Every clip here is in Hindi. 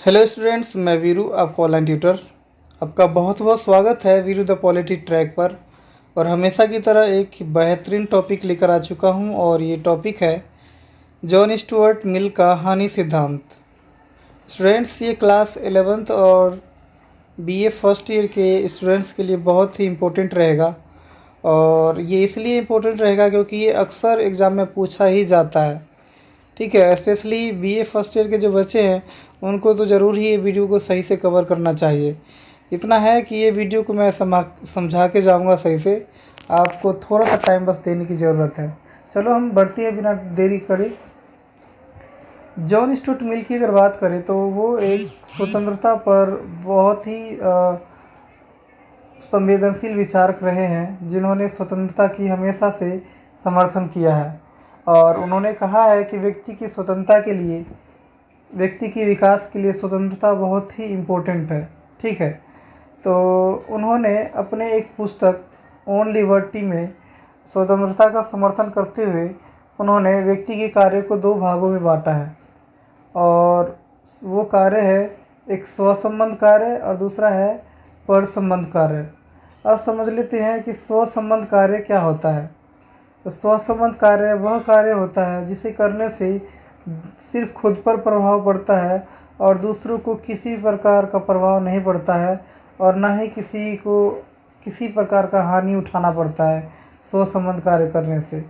हेलो स्टूडेंट्स, मैं वीरू, आपका ऑनलाइन ट्यूटर। आपका बहुत बहुत स्वागत है वीरू द पॉलिटी ट्रैक पर। और हमेशा की तरह एक बेहतरीन टॉपिक लेकर आ चुका हूं और ये टॉपिक है जॉन स्टुअर्ट मिल का हानि सिद्धांत। स्टूडेंट्स, ये क्लास 11th और बीए फर्स्ट ईयर के स्टूडेंट्स के लिए बहुत ही इम्पोर्टेंट रहेगा। और ये इसलिए इम्पोर्टेंट रहेगा क्योंकि ये अक्सर एग्ज़ाम में पूछा ही जाता है। ठीक है, स्पेशली बीए फर्स्ट ईयर के जो बच्चे हैं उनको तो ज़रूर ही ये वीडियो को सही से कवर करना चाहिए। इतना है कि ये वीडियो को मैं समझा के जाऊंगा सही से, आपको थोड़ा सा टाइम बस देने की ज़रूरत है। चलो हम बढ़ते हैं बिना देरी करे। जॉन स्टुअर्ट मिल की अगर बात करें तो वो एक स्वतंत्रता पर बहुत ही संवेदनशील विचारक रहे हैं, जिन्होंने स्वतंत्रता की हमेशा से समर्थन किया है। और उन्होंने कहा है कि व्यक्ति की स्वतंत्रता के लिए, व्यक्ति के विकास के लिए स्वतंत्रता बहुत ही इम्पोर्टेंट है। ठीक है, तो उन्होंने अपने एक पुस्तक ओन लिबर्टी में स्वतंत्रता का समर्थन करते हुए उन्होंने व्यक्ति के कार्य को दो भागों में बांटा है। और वो कार्य है, एक स्वसंबंध कार्य और दूसरा है पर संबंध कार्य। अब समझ लेते हैं कि स्वसंबंध कार्य क्या होता है। तो स्वसंबंध कार्य वह कार्य होता है जिसे करने से सिर्फ खुद पर प्रभाव पड़ता है और दूसरों को किसी प्रकार का प्रभाव नहीं पड़ता है, और ना ही किसी को किसी प्रकार का हानि उठाना पड़ता है स्वसंबंध कार्य करने से।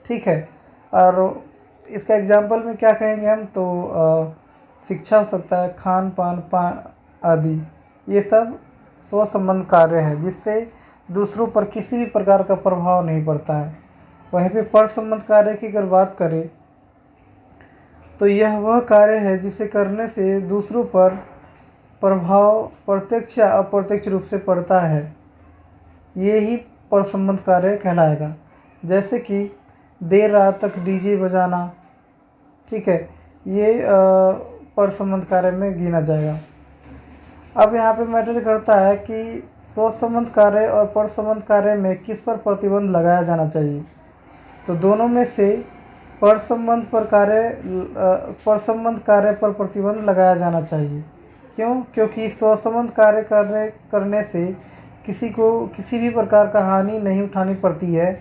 ठीक है, और इसका एग्जाम्पल में क्या कहेंगे हम, तो शिक्षा हो सकता है, खान पान आदि, ये सब स्वसंबंध कार्य है जिससे दूसरों पर किसी भी प्रकार का प्रभाव नहीं पड़ता है। वहीं पे पर संबंध कार्य की अगर बात करें तो यह वह कार्य है जिसे करने से दूसरों पर प्रभाव प्रत्यक्ष या अप्रत्यक्ष रूप से पड़ता है। ये ही पर संबंध कार्य कहलाएगा। जैसे कि देर रात तक डीजे बजाना, ठीक है, ये पर संबंध कार्य में गिना जाएगा। अब यहाँ पे मैटर करता है कि स्वसंबंध कार्य और पर संबंध कार्य में किस पर प्रतिबंध लगाया जाना चाहिए। तो दोनों में से पर संबंध कार्य पर प्रतिबंध लगाया जाना चाहिए। क्यों? क्योंकि स्वसंबंध कार्य करने से किसी को किसी भी प्रकार का हानि नहीं उठानी पड़ती है,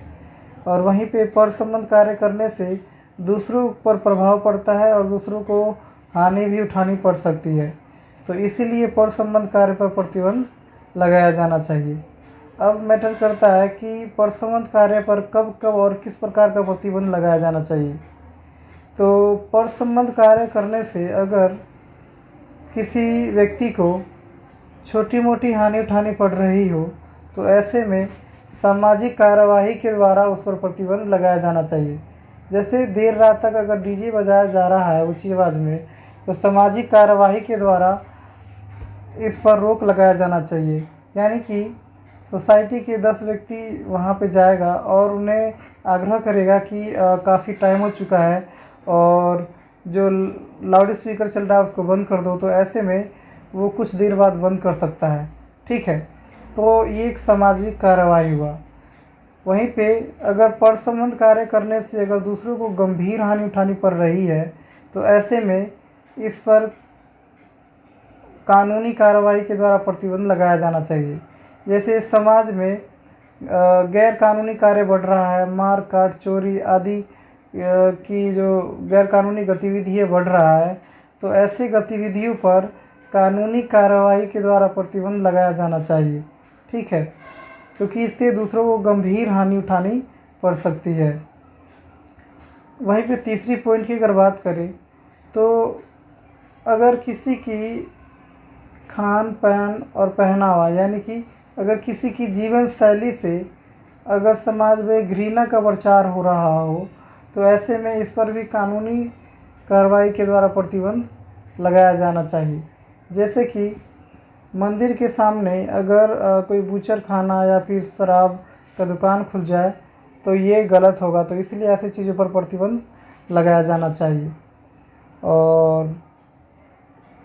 और वहीं पे पर संबंध कार्य करने से दूसरों पर प्रभाव पड़ता है और दूसरों को हानि भी उठानी पड़ सकती है। तो इसीलिए पर संबंध कार्य पर प्रतिबंध लगाया जाना चाहिए। अब मैटर करता है कि पर संबंध कार्य पर कब कब और किस प्रकार का प्रतिबंध लगाया जाना चाहिए। तो पर संबंध कार्य करने से अगर किसी व्यक्ति को छोटी मोटी हानि उठानी पड़ रही हो तो ऐसे में सामाजिक कार्यवाही के द्वारा उस पर प्रतिबंध लगाया जाना चाहिए। जैसे देर रात तक अगर डीजे बजाया जा रहा है ऊंची आवाज़ में, तो सामाजिक कार्यवाही के द्वारा इस पर रोक लगाया जाना चाहिए। यानी कि सोसाइटी के 10 व्यक्ति वहाँ पे जाएगा और उन्हें आग्रह करेगा कि काफ़ी टाइम हो चुका है और जो लाउड स्पीकर चल रहा है उसको बंद कर दो। तो ऐसे में वो कुछ देर बाद बंद कर सकता है। ठीक है, तो ये एक सामाजिक कार्रवाई हुआ। वहीं पे अगर पर संबंध कार्य करने से अगर दूसरों को गंभीर हानि उठानी पड़ रही है तो ऐसे में इस पर कानूनी कार्रवाई के द्वारा प्रतिबंध लगाया जाना चाहिए। जैसे समाज में गैर कानूनी कार्य बढ़ रहा है, मार काट चोरी आदि की जो गैर कानूनी गतिविधि है बढ़ रहा है, तो ऐसी गतिविधियों पर कानूनी कार्रवाई के द्वारा प्रतिबंध लगाया जाना चाहिए। ठीक है, क्योंकि इससे दूसरों को गंभीर हानि उठानी पड़ सकती है। वहीं पे तीसरी पॉइंट की अगर बात करें तो अगर किसी की खान पान और पहनावा, यानी कि अगर किसी की जीवन शैली से अगर समाज में घृणा का प्रचार हो रहा हो तो ऐसे में इस पर भी कानूनी कार्रवाई के द्वारा प्रतिबंध लगाया जाना चाहिए। जैसे कि मंदिर के सामने अगर कोई बूचर खाना या फिर शराब का दुकान खुल जाए तो ये गलत होगा, तो इसलिए ऐसी चीज़ों पर प्रतिबंध लगाया जाना चाहिए। और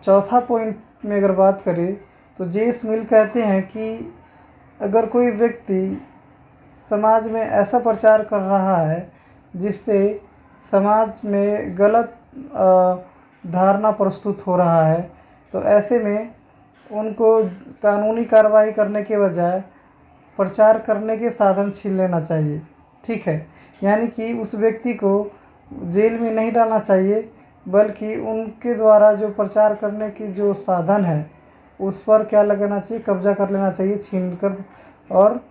चौथा पॉइंट में अगर बात करें तो जेम्स मिल कहते हैं कि अगर कोई व्यक्ति समाज में ऐसा प्रचार कर रहा है जिससे समाज में गलत धारणा प्रस्तुत हो रहा है, तो ऐसे में उनको कानूनी कार्रवाई करने के बजाय प्रचार करने के साधन छीन लेना चाहिए। ठीक है, यानी कि उस व्यक्ति को जेल में नहीं डालना चाहिए, बल्कि उनके द्वारा जो प्रचार करने की जो साधन है उस पर क्या लगाना चाहिए, कब्जा कर लेना चाहिए, छीन कर, और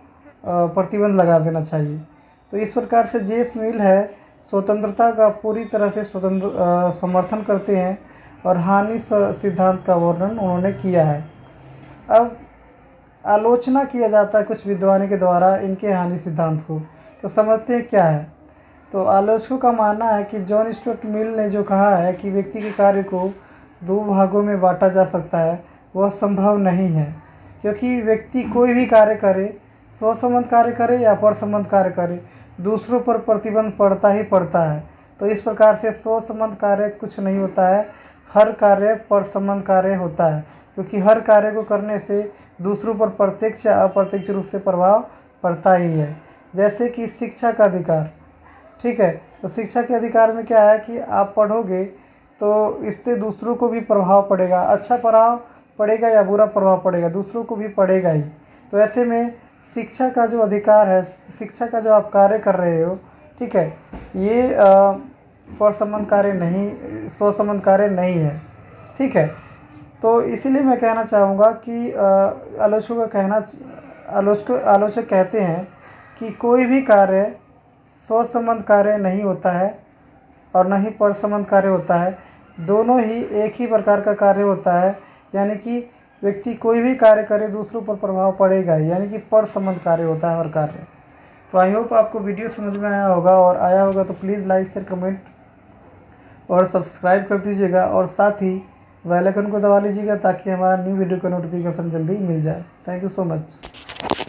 प्रतिबंध लगा देना चाहिए। तो इस प्रकार से जे मिल है स्वतंत्रता का पूरी तरह से समर्थन करते हैं और हानि सिद्धांत का वर्णन उन्होंने किया है। अब आलोचना किया जाता है कुछ विद्वानों के द्वारा इनके हानि सिद्धांत को, तो समझते हैं क्या है। तो आलोचकों का मानना है कि जॉन स्टुअर्ट मिल ने जो कहा है कि व्यक्ति के कार्य को दो भागों में बांटा जा सकता है, वह संभव नहीं है, क्योंकि व्यक्ति कोई भी कार्य करे, स्वसंबद्ध कार्य करे या परसंबद्ध कार्य करे, दूसरों पर प्रतिबंध पड़ता ही पड़ता है। तो इस प्रकार से स्वसंबद्ध कार्य कुछ नहीं होता है, हर कार्य परसंबद्ध कार्य होता है, क्योंकि हर कार्य को करने से दूसरों पर प्रत्यक्ष या अप्रत्यक्ष रूप से प्रभाव पड़ता ही है। जैसे कि शिक्षा का अधिकार, ठीक है, तो शिक्षा के अधिकार में क्या है कि आप पढ़ोगे तो इससे दूसरों को भी प्रभाव पड़ेगा, अच्छा प्रभाव पड़ेगा या बुरा प्रभाव पड़ेगा, दूसरों को भी पड़ेगा ही। तो ऐसे में शिक्षा का जो अधिकार है, शिक्षा का जो आप कार्य कर रहे हो, ठीक है, ये परसंबद्ध कार्य नहीं, स्वसंबद्ध कार्य नहीं है। ठीक है, तो इसीलिए मैं कहना चाहूँगा कि आलोचक कहते हैं कि कोई भी कार्य स्वसंबद्ध कार्य नहीं होता है और न ही परसंबद्ध कार्य होता है, दोनों ही एक ही प्रकार का कार्य होता है। यानी कि व्यक्ति कोई भी कार्य करे दूसरों पर प्रभाव पड़ेगा ही, यानी कि परसंबद्ध कार्य होता है हर कार्य। तो आई होप आपको वीडियो समझ में आया होगा, और आया होगा तो प्लीज़ लाइक शेयर कमेंट और सब्सक्राइब कर दीजिएगा, और साथ ही बेल आइकन को दबा लीजिएगा ताकि हमारा न्यू वीडियो का नोटिफिकेशन जल्दी मिल जाए। Thank you so much.